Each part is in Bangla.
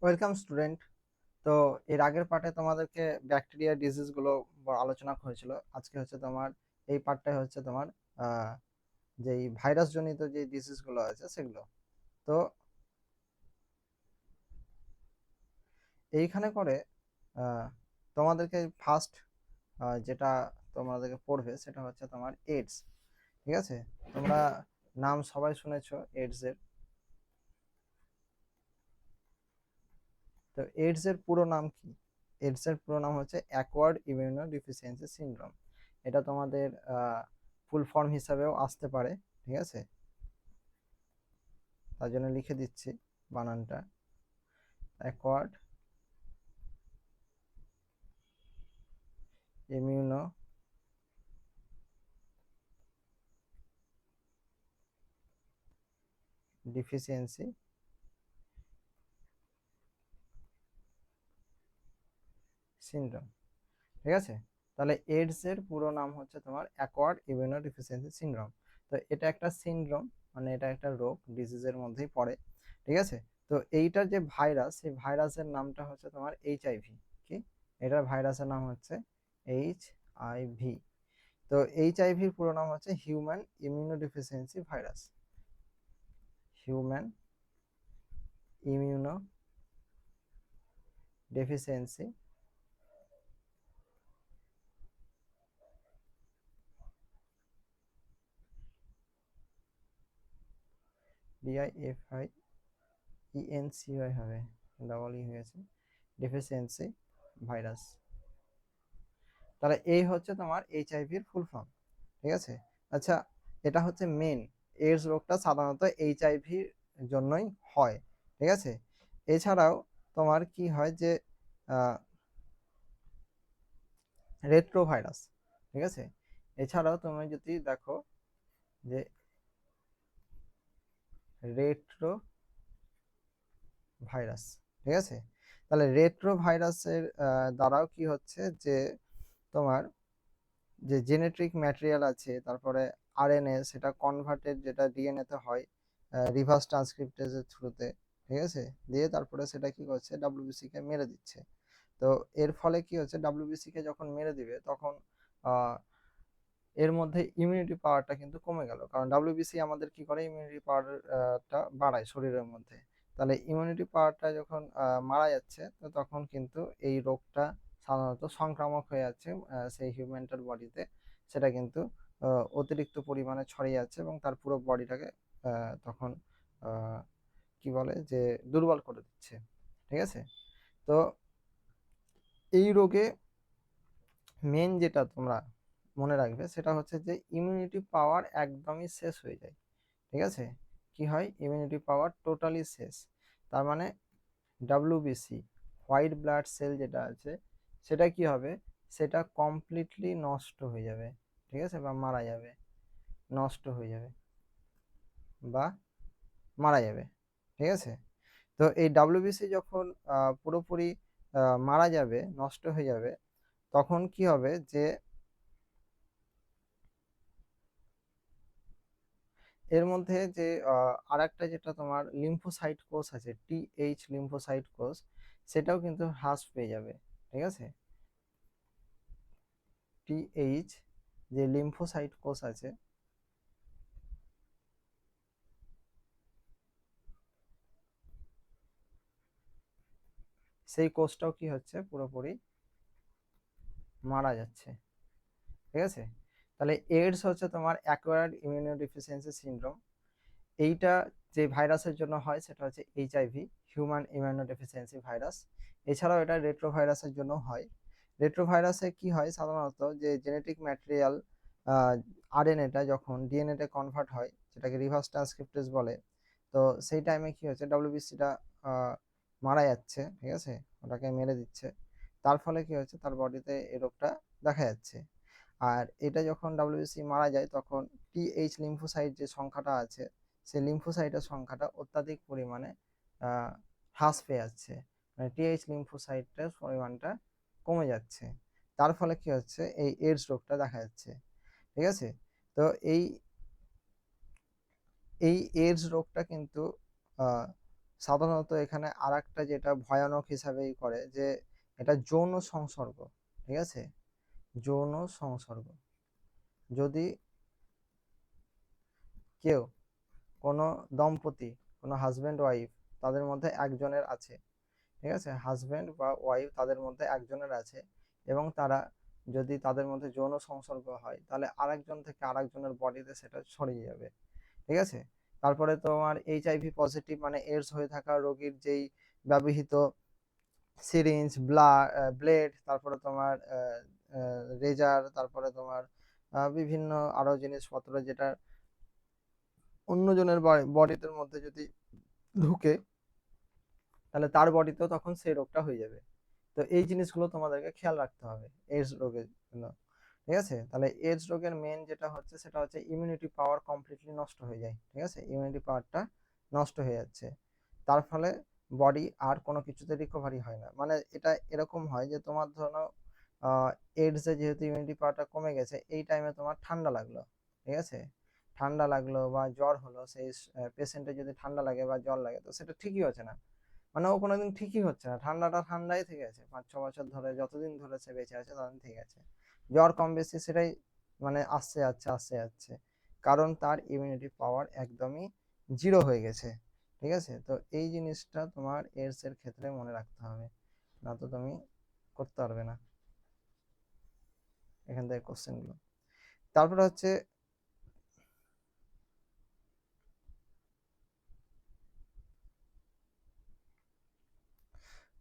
Welcome student. তো এর আগের পার্টে তোমাদেরকে ব্যাকটেরিয়া ডিজিজ গুলো আলোচনা হয়েছিল। আজকে হচ্ছে তোমার এই পার্টটাই হচ্ছে তোমার আহ যেই ভাইরাস জনিত যে ডিজিজ গুলো আছে সেগুলো। তো এইখানে করে আহ তোমাদেরকে ফার্স্ট যেটা তোমাদেরকে পড়বে সেটা হচ্ছে তোমার এইডস। ঠিক আছে, তোমরা নাম সবাই শুনেছো এইডস এর। তো এইডস এর পুরো নাম কি? এইডস এর পুরো নাম হচ্ছে অ্যাকোয়ার্ড ইমিউনো ডিফিসিয়েন্সি সিনড্রোম। এটা তোমাদের ফুল ফর্ম হিসাবেও আসতে পারে। ঠিক আছে, তার জন্য লিখে দিচ্ছি বানানটা। Acquired immuno deficiency syndrome. ঠিক আছে, তাহলে এইডস এর পুরো নাম হচ্ছে তোমার অ্যাকোয়ার্ড ইমিউনো ডিফিসিয়েন্সি সিনড্রোম। তো এটা একটা সিনড্রোম, মানে এটা একটা রোগ, ডিজিজের মধ্যেই পড়ে। ঠিক আছে, তো এইটার যে ভাইরাস, সেই ভাইরাসের নামটা হচ্ছে তোমার এইচআইভি। কি? এটার ভাইরাসের নাম হচ্ছে এইচআইভি। তো এইচআইভির পুরো নাম হচ্ছে human immunodeficiency virus. Human immuno deficiency DIFIENCY হবে, ডাবল ই হয়েছে, ডেফিসিয়েন্সি ভাইরাস। তাহলে এই হচ্ছে তোমার এইচআইভির ফুল ফর্ম। ঠিক আছে, আচ্ছা, এটা হচ্ছে মেন। এইডস রোগটা সাধারণত এইচআইভির জন্যই হয়। ঠিক আছে, এছাড়াও তোমার কি হয় যে রেট্রোভাইরাস। ঠিক আছে, এছাড়াও তুমি যদি দেখো যে রেট্রো ভাইরাস। ঠিক আছে, তাহলে রেট্রো ভাইরাসের দ্বারাও কি হচ্ছে যে তোমার যে জেনেটিক ম্যাটেরিয়াল আছে, তারপরে আরএনএ, সেটা কনভার্টেড, যেটা ডিএনএ তে হয় রিভার্স ট্রান্সক্রিপ্টেজের থ্রুতে। ঠিক আছে, দিয়ে তারপরে সেটা কি করছে, ডাব্লিউবিসি কে মেরে দিচ্ছে। তো এর ফলে কি হচ্ছে, ডাব্লিউবিসি কে যখন মেরে দিবে তখন আহ, এর মধ্যে ইমিউনিটি পাওয়ারটা কিন্তু কমে গেল, কারণ ডাব্লিউবিসি আমাদের কি করে, ইমিউনিটি পাওয়ারটা বাড়ায় শরীরের মধ্যে। তাহলে ইমিউনিটি পাওয়ারটা যখন মারা যাচ্ছে, তো তখন কিন্তু এই রোগটা সাধারণত সংক্রামক হয়ে যাচ্ছে সেই হিউম্যানটার বডিতে। সেটা কিন্তু অতিরিক্ত পরিমাণে ছড়িয়ে যাচ্ছে এবং তার পুরো বডিটাকে তখন আহ, কি বলে যে দুর্বল করে দিচ্ছে। ঠিক আছে, তো এই রোগে মেন যেটা তোমরা মনে রাখবে সেটা হচ্ছে যে ইমিউনিটি পাওয়ার একদমই শেষ হয়ে যায়। ঠিক আছে, কি হয়, ইমিউনিটি পাওয়ার টোটালি শেষ। তার মানে ডাব্লিউবিসি, হোয়াইট ব্লাড সেল যেটা আছে, সেটা কি হবে, সেটা কমপ্লিটলি নষ্ট হয়ে যাবে। ঠিক আছে, বা মারা যাবে, নষ্ট হয়ে যাবে বা মারা যাবে। ঠিক আছে, তো এই ডাব্লিউবিসি যখন পুরোপুরি মারা যাবে, নষ্ট হয়ে যাবে, তখন কি হবে যে এর মধ্যে যে আরেকটা যেটা তোমার লিম্ফোসাইট কোষ আছে, টিএইচ লিম্ফোসাইট কোষ, সেটাও কিন্তু হ্রাস পেয়ে যাবে। ঠিক আছে, টিএইচ যে লিম্ফোসাইট কোষ আছে, সেই কোষটাও কি হচ্ছে, পুরোপুরি মারা যাচ্ছে। ঠিক আছে, তাহলে এইডস হচ্ছে তোমার অ্যাকোয়ার্ড ইমিউনোডেফিসিয়েন্সি সিনড্রোম। এইটা যে ভাইরাসের জন্য হয় সেটা হচ্ছে এইচআইভি, হিউম্যান ইমিউনোডেফিসিয়েন্সি ভাইরাস। এছাড়াও এটা রেট্রোভাইরাসের জন্য হয়। রেট্রোভাইরাসে কি হয়, সাধারণত যে জেনেটিক ম্যাটেরিয়াল আরএনএটা যখন ডিএনএতে কনভার্ট হয়, যেটাকে রিভার্স ট্রান্সক্রিপ্টেজ বলে, তো সেই টাইমে কি হচ্ছে, ডাব্লিউবিসিটা মারা যাচ্ছে। ঠিক আছে, ওটাকে মেরে দিচ্ছে। তার ফলে কি হচ্ছে, তার বডিতে এই রোগটা দেখা যাচ্ছে। আর এটা যখন ডাব্লিউবিসি মারা যায়, তখন টিএইচ লিম্ফোসাইট যে সংখ্যাটা আছে, সেই লিম্ফোসাইটের সংখ্যাটা অত্যাধিক পরিমাণে আহ, হ্রাস পেয়ে যাচ্ছে, মানে টিএইচ লিম্ফোসাইটের পরিমাণটা কমে যাচ্ছে। তার ফলে কি হচ্ছে, এই এইডস রোগটা দেখা যাচ্ছে। ঠিক আছে, তো এই এই এইডস রোগটা কিন্তু সাধারণত এখানে আরেকটা যেটা ভয়ানক হিসাবেই করে যে এটা যৌন সংসর্গ, ঠিক আছে, যৌন সংসর্গ। যদি কেউ, কোনো দম্পতি, কোনো হাজব্যান্ড ওয়াইফ, তাদের মধ্যে একজনের আছে, ঠিক আছে, হাজব্যান্ড বা ওয়াইফ তাদের মধ্যে একজনের আছে, এবং তারা যদি তাদের মধ্যে যৌন সংসর্গ হয় তাহলে আরেকজন থেকে আরেকজনের বডিতে সেটা ছড়িয়ে যাবে, ঠিক আছে। তারপরে তোমার এইচআইভি পজিটিভ মানে এইডস হয়ে থাকা রোগীর যেই ব্যবহৃত সিরিঞ্জ, ব্লেড, তারপরে তোমার রেজার, তারপরে তোমার বিভিন্ন আরো জিনিসপত্র যেটা অন্যজনের বডিতে মধ্যে যদি ঢুকে তাহলে তার বডিতেও তখন সেই রোগটা হয়ে যাবে। তো এই জিনিসগুলো তোমাদেরকে খেয়াল রাখতে হবে এইডস রোগের জন্য, ঠিক আছে। তাহলে এইডস রোগের মেন যেটা হচ্ছে সেটা হচ্ছে ইমিউনিটি পাওয়ার কমপ্লিটলি নষ্ট হয়ে যায়, ঠিক আছে, ইমিউনিটি পাওয়ারটা নষ্ট হয়ে যাচ্ছে। তার ফলে বডি আর কোনো কিছুতে রিকভারি হয় না। মানে এটা এরকম হয় যে তোমার ধরো এইডসে যেহেতু ইমিউনিটি পাওয়ারটা কমে গেছে, এই টাইমে তোমার ঠান্ডা লাগলো, ঠিক আছে, ঠান্ডা লাগলো বা জ্বর হলো, সেই পেশেন্টের যদি ঠান্ডা লাগে বা জ্বর লাগে তো সেটা ঠিকই হচ্ছে না, মানে ও কোনোদিন ঠিকই হচ্ছে না, ঠান্ডাটা ঠান্ডাই থেকে আছে 5-6 বছর ধরে, যতদিন ধরে সে বেঁচে আছে ততদিন ঠিক আছে। জ্বর কম বেশি সেটাই মানে আসছে যাচ্ছে আসছে যাচ্ছে, কারণ তার ইমিউনিটি পাওয়ার একদমই জিরো হয়ে গেছে, ঠিক আছে। তো এই জিনিসটা তোমার এইডস এর ক্ষেত্রে মনে রাখতে হবে, না তো তুমি করতে পারবে না এখান থেকে কোশ্চেন গুলো। তারপরে হচ্ছে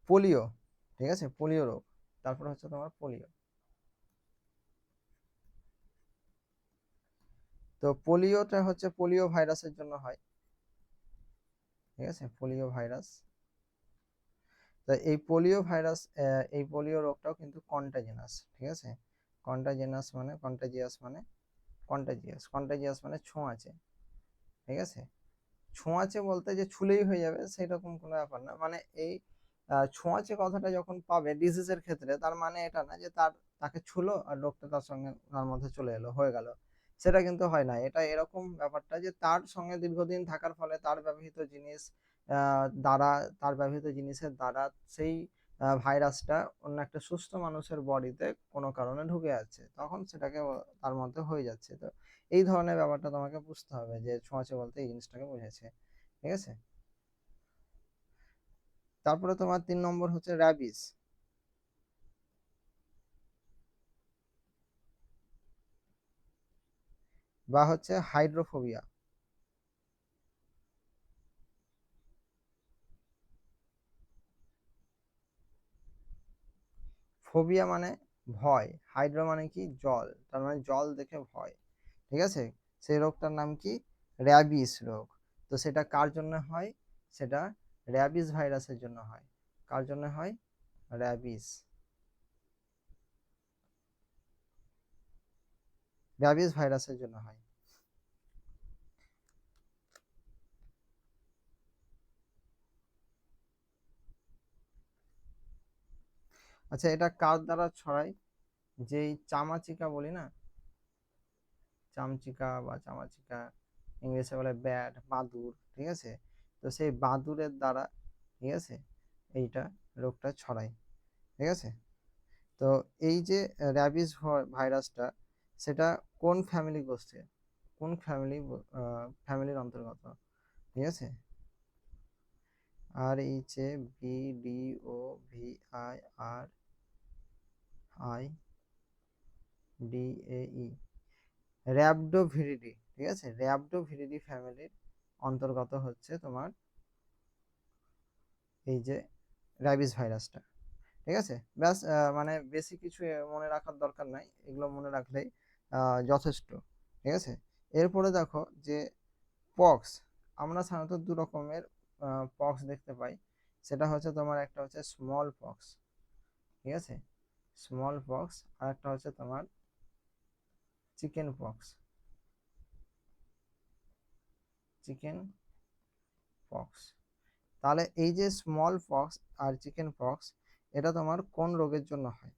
পোলিও, ঠিক আছে, পোলিও রোগ। তারপরে হচ্ছে তোমার পোলিও। তো পোলিওটা হচ্ছে পোলিও ভাইরাসের জন্য হয়, ঠিক আছে, পোলিও ভাইরাস। তো এই পোলিও ভাইরাস, এই পোলিও রোগটাও কিন্তু কন্টাজিনাস, ঠিক আছে। কন্টাজিনাস মানে কন্টাজিয়াস মানে কন্টাজিয়াস, কন্টাজিয়াস মানে ছোঁয়াচে, ঠিক আছে। ছোঁয়াচে বলতে যে ছুলেই হয়ে যাবে সেরকম কোনো ব্যাপার না, মানে এই ছোঁয়াচে কথাটা যখন পাবে ডিজিজের ক্ষেত্রে, তার মানে এটা না যে তাকে ছুলো আর রোগটা তার সঙ্গে তার মধ্যে চলে এলো হয়ে গেল, সেটা কিন্তু হয় না। এটা এরকম ব্যাপারটা যে তার সঙ্গে দীর্ঘদিন থাকার ফলে তার ব্যবহৃত জিনিস দ্বারা, তার ব্যবহৃত জিনিসের দ্বারা সেই ভাইরাসটা অন্য একটা সুস্থ মানুষের বডিতে কোনো কারণে ঢুকে যাচ্ছে, তখন সেটাকে তার মধ্যে হয়ে যাচ্ছে। তো এই ধরনের ব্যাপারটা তোমাকে বুঝতে হবে যে ছোঁয়াচে বলতে এই জিনিসটাকে বোঝাচ্ছে, ঠিক আছে। তারপরে তোমার 3 নম্বর হচ্ছে র্যাবিস বা হচ্ছে হাইড্রোফোবিয়া। ফোবিয়া মানে ভয়, হাইড্রো মানে কি জল, তার মানে জল দেখে ভয়, ঠিক আছে। সেই রোগটার নাম কি? র্যাবিস রোগ। তো সেটা কার জন্য হয়? সেটা র্যাবিস ভাইরাসের জন্য হয়। কার জন্য হয়? র্যাবিস, র্যাবিস ভাইরাসের জন্য হয়। আচ্ছা, এটা কার দ্বারা ছড়ায়? যেই চামাচিকা বলি না, চামচিকা বা চামাচিকা, ইংলিশে বলে ব্যাট, বাদুড়, ঠিক আছে। তো সেই বাদুড়ের দ্বারা, ঠিক আছে, এইটা রোগটা ছড়ায়, ঠিক আছে। তো এই যে র্যাবিস ভাইরাসটা, সেটা কোন ফ্যামিলি গোষ্ঠী, কোন ফ্যামিলির অন্তর্গত, ঠিক আছে। RHABDOVIRIDI, র্যাবডোভিরিডি, ঠিক আছে, র্যাবডোভিরিডি ফ্যামিলির অন্তর্গত হচ্ছে তোমার এই যে র্যাবিস ভাইরাসটা, ঠিক আছে। ব্যাস, মানে বেশি কিছু মনে রাখার দরকার নাই, এগুলো মনে রাখলেই যথেষ্ট, ঠিক আছে। এরপরে দেখো যে পক্স, আমরা সাধারণত 2 রকমের পক্স দেখতে পাই। সেটা হচ্ছে তোমার একটা হচ্ছে স্মল পক্স, ঠিক আছে, স্মল পক্স, আর একটা হচ্ছে তোমার চিকেন পক্স, চিকেন পক্স। তাহলে এই যে স্মল পক্স আর চিকেন পক্স, এটা তোমার কোন রোগের জন্য হয়?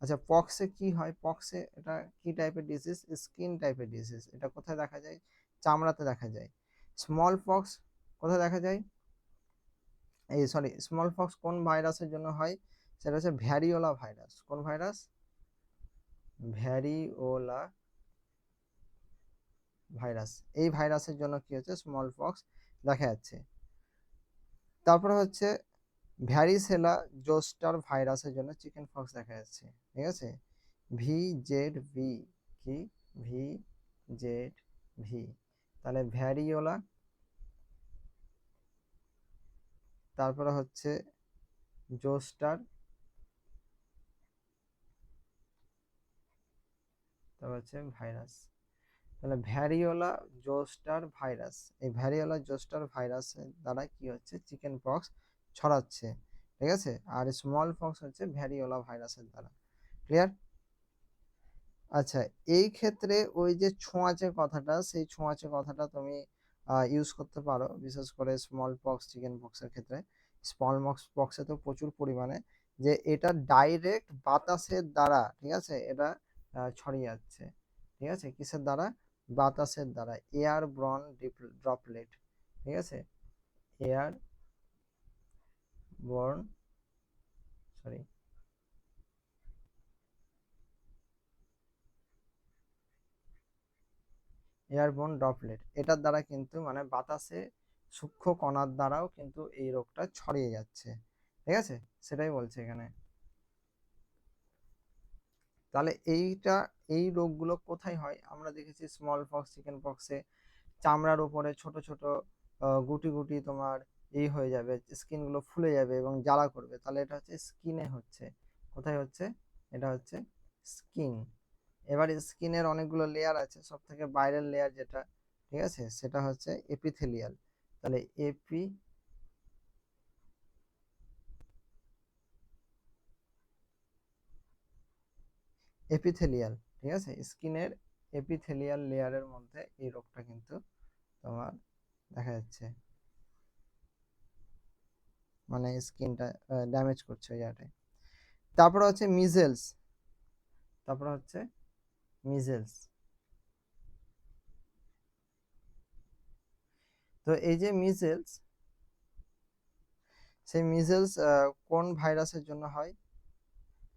আচ্ছা, পক্সে কি হয়? পক্সে এটা কি টাইপের ডিজিজ? স্কিন টাইপের ডিজিজ। এটা কোথায় দেখা যায়? চামড়াতে দেখা যায়। স্মল পক্স কোথায় দেখা যায়? এই সরি, স্মল পক্স কোন ভাইরাসের জন্য হয়? সেটা হচ্ছে ভ্যারিওলা ভাইরাস। কোন ভাইরাস? Variola virus. এই ভাইরাসের জন্য কি হচ্ছে? স্মল পক্স দেখা যাচ্ছে। তারপরে হচ্ছে ভ্যারিসেলা জোস্টার ভাইরাসের জন্য চিকেন পক্স দেখা যাচ্ছে। ঠিক আছে, VZV, কি VZV, তাহলে ভ্যারিওলা, তারপরে হচ্ছে জোস্টার, তারপর হচ্ছে ভাইরাস। তাহলে ভ্যারিওলা জোস্টার ভাইরাস, এই ভ্যারিওলা জোস্টার ভাইরাসের দ্বারা কি হচ্ছে? চিকেন পক্স ছড়াচ্ছে। ঠিক আছে, আর স্মল পক্স হচ্ছে ভ্যারিওলা ভাইরাসের দ্বারা। ক্লিয়ার? আচ্ছা, এই ক্ষেত্রে ওই যে ছোঁয়াচে কথাটা, সেই ছোঁয়াচে কথাটা তুমি ইউজ করতে পারো, বিশেষ করে স্মল পক্স চিকেন পক্সের ক্ষেত্রে। স্মল পক্সে তো প্রচুর পরিমাণে, যে এটা ডাইরেক্ট বাতাসের দ্বারা, ঠিক আছে, এটা ছড়িয়ে যাচ্ছে। ঠিক আছে, কিসের দ্বারা? বাতাসের দ্বারা, এয়ার ব্রন ড্রপলেট। ঠিক আছে, air born, sorry, airborne droplet, এটার দ্বারা কিন্তু মানে বাতাসে সূক্ষ্ম কণার দ্বারাও কিন্তু এই রোগটা ছড়িয়ে যাচ্ছে। ঠিক আছে, সেটাই বলছে এখানে। তাহলে এই রোগগুলো কোথায় হয়? আমরা দেখেছি স্মল পক্স চিকেন পক্সে চামড়ার উপরে ছোট ছোট গুটি গুটি তোমার এই হয়ে যাবে, স্কিন গুলো ফুলে যাবে এবং জ্বালা করবে। তাহলে এটা হচ্ছে স্কিনে হচ্ছে। কোথায় হচ্ছে? এটা হচ্ছে স্কিন। এবার স্কিনের অনেকগুলো লেয়ার আছে, সব থেকে বাইরের লেয়ার যেটা, ঠিক আছে, সেটা হচ্ছে এপিথেলিয়াল। তাহলে এপিথেলিয়াল, ঠিক আছে, স্কিনের এপিথেলিয়াল লেয়ারের মধ্যে এই রোগটা কিন্তু তোমার দেখা যাচ্ছে, মানে স্কিনটা ড্যামেজ করছে ওই জায়গাটায়। তারপরে হচ্ছে মিজেলস, তারপরে হচ্ছে মিজেলস। তো এই যে মিজেলস, সেই মিজেলস কোন ভাইরাসের জন্য হয়?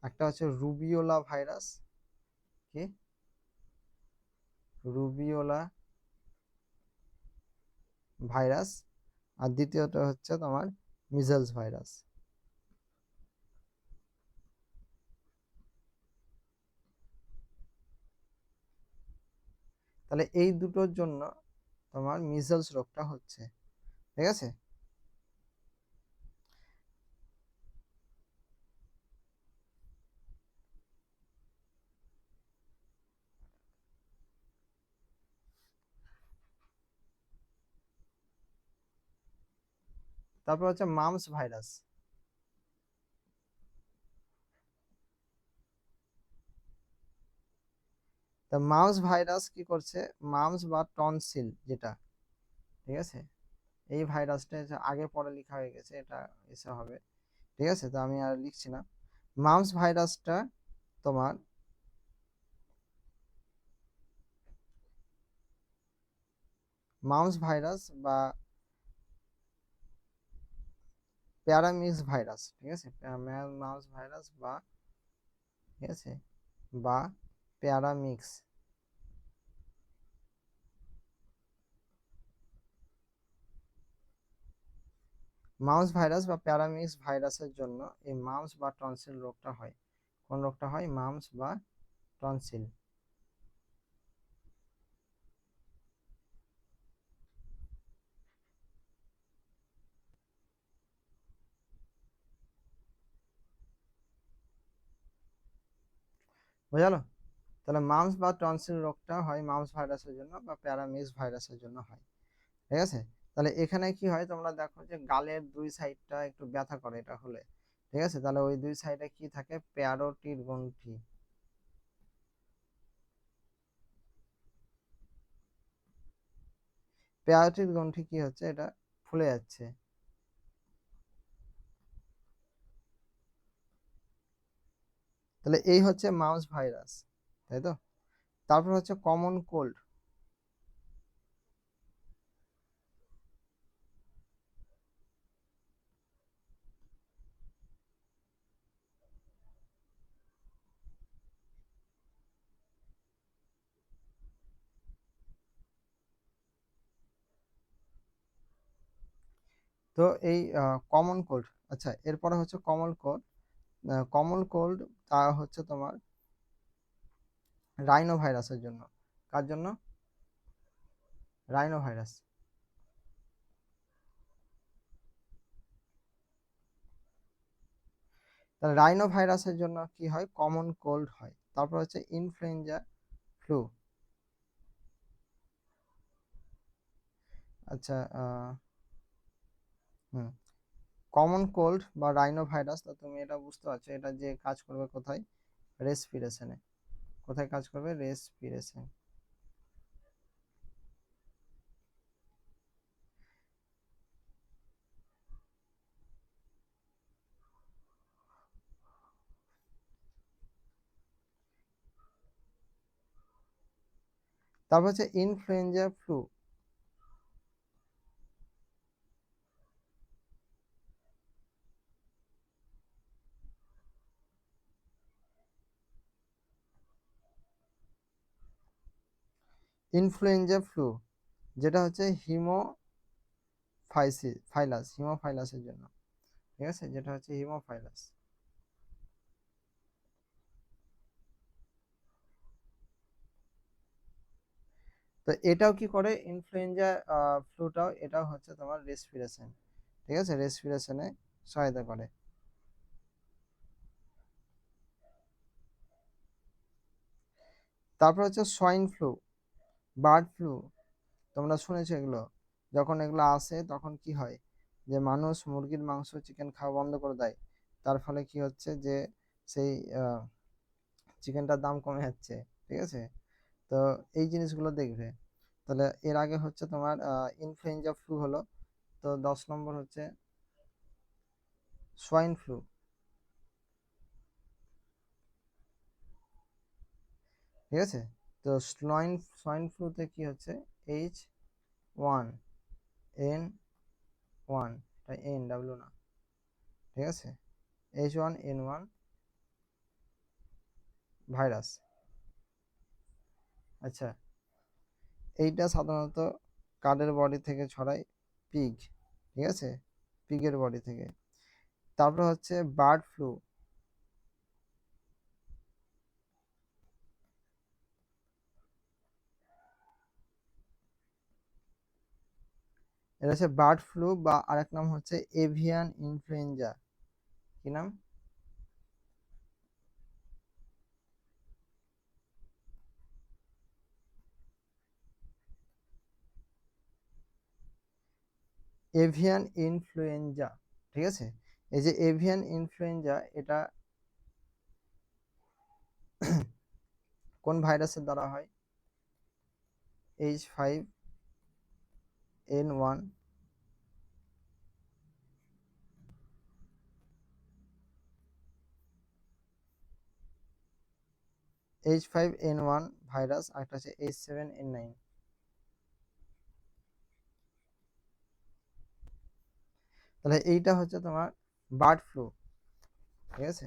একটা হচ্ছে রুবিওলা ভাইরাস, কি রুবিওলা ভাইরাস, আর দ্বিতীয়টা হচ্ছে তোমার মিজেলস ভাইরাস। তাহলে এই দুটোর জন্য তোমার মিজেলস রোগটা হচ্ছে। ঠিক আছে, তারপর হচ্ছে মামস ভাইরাস। তা মামস ভাইরাস কি করছে? মামস বা টনসিল যেটা, ঠিক আছে, এই ভাইরাসটা আগে পরে লেখা হয়ে গেছে, এটা এসে হবে। ঠিক আছে, তো আমি আর লিখছি না। মামস ভাইরাসটা তোমার মাউস ভাইরাস বা প্যারামিক্স ভাইরাস, ঠিক আছে, মাউস ভাইরাস বা, ঠিক আছে, বা প্যারামিক্স, মাউস ভাইরাস বা প্যারামিক্স ভাইরাসের জন্য এই মাউস বা টনসিল রোগটা হয়। কোন রোগটা হয়? মাউস বা টনসিল। বুঝালো? তাহলে মাউস বা টনসিল রোগটা হয় মাউস ভাইরাসের জন্য বা প্যারামিক্স ভাইরাসের জন্য হয়। ঠিক আছে, তাহলে এখানে কি হয় তোমরা দেখো যে গালের দুই সাইডটা একটু ব্যথা করে এটা হলে। ঠিক আছে, তাহলে ওই দুই সাইডে কি থাকে? প্যারোটিড গ্রন্থি। প্যারোটিড গ্রন্থি কি হচ্ছে? এটা ফুলে যাচ্ছে। তাহলে এই হচ্ছে মাউস ভাইরাস, তাই তো? তারপর হচ্ছে কমন কোল্ড। তো এই কমন কোল্ড, আচ্ছা এরপরে হচ্ছে কমন কোল্ড। কমন কোল্ড তা হচ্ছে তোমার রাইনো ভাইরাসের জন্য। কার জন্য? Rhino virus. তাহলে রাইনো ভাইরাসের জন্য কি হয়? কমন কোল্ড হয়। তারপর হচ্ছে ইনফ্লুয়েঞ্জা, ফ্লু। আচ্ছা হুম, কমন কোল্ড বা রাইনো ভাইরাস, তো তুমি এটা বুঝতে পারছো, এটা যে কাজ করবে কোথায়? রেসপিরেশনে। কোথায় কাজ করবে? রেসপিরেশন। তারপর হচ্ছে ইনফ্লুয়েঞ্জা, ফ্লু। ইনফ্লুয়েঞ্জা, ফ্লু, যেটা হচ্ছে হিমোফাইলাসের জন্য। ঠিক আছে, যেটা হচ্ছে হিমোফাইলাস। তো এটাও কি করে? ইনফ্লুয়েঞ্জা ফ্লুটাও এটাও হচ্ছে তোমার রেসপিরেশন। ঠিক আছে, রেসপিরেশনে সহায়তা করে। তারপর হচ্ছে সোয়াইন ফ্লু, বার্ড ফ্লু। তোমরা শুনেছো এগুলো? যখন এগুলো আসে তখন কি হয়? যে মানুষ মুরগির মাংস, চিকেন খাওয়া বন্ধ করে দেয়। তার ফলে কি হচ্ছে যে সেই চিকেনটার দাম কমে যাচ্ছে। ঠিক আছে, তো এই জিনিসগুলো দেখবে। তাহলে এর আগে হচ্ছে তোমার ইনফ্লুয়েঞ্জা ফ্লু হলো। তো 10 নম্বর হচ্ছে সোয়াইন ফ্লু। ঠিক আছে, তো সোয়াইন ফ্লুতে কি হচ্ছে? H1N1, এটা NW না। ঠিক আছে, H1N1 ভাইরাস। আচ্ছা, এইটা সাধারণত কাদের বডি থেকে ছড়ায়? পিগ। ঠিক আছে, পিগের বডি থেকে। তারপর হচ্ছে বার্ড ফ্লু। এটা হচ্ছে বার্ড ফ্লু, বা আরেক নাম হচ্ছে এভিয়ান ইনফ্লুয়েঞ্জা। কি নাম? Avian influenza. ঠিক আছে, এই যে এভিয়ান ইনফ্লুয়েঞ্জা, এটা কোন ভাইরাসের দ্বারা হয়? H5N1। H5N1 ভাইরাস, আর একটা হচ্ছে H7N9। তাহলে এইটা হচ্ছে তোমার বার্ড ফ্লু। ঠিক আছে।